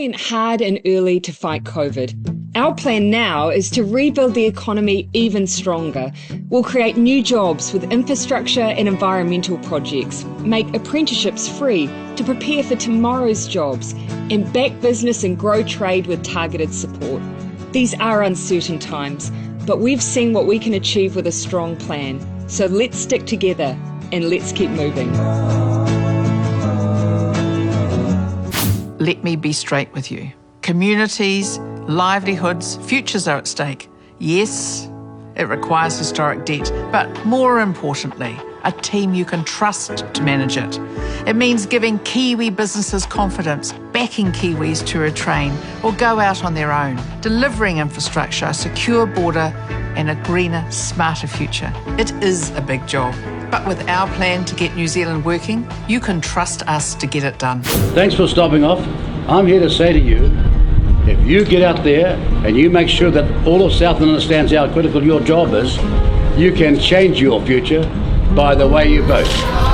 went hard and early to fight COVID. Our plan now is to rebuild the economy even stronger. We'll create new jobs with infrastructure and environmental projects, make apprenticeships free to prepare for tomorrow's jobs, and back business and grow trade with targeted support. These are uncertain times, but we've seen what we can achieve with a strong plan. So let's stick together and let's keep moving. Let me be straight with you. Communities, livelihoods, futures are at stake. Yes, it requires historic debt, but more importantly, a team you can trust to manage it. It means giving Kiwi businesses confidence, backing Kiwis to retrain or go out on their own, delivering infrastructure, a secure border and a greener, smarter future. It is a big job, but with our plan to get New Zealand working, you can trust us to get it done. Thanks for stopping off. I'm here to say to you, if you get out there and you make sure that all of Southland understands how critical your job is, you can change your future by the way you vote.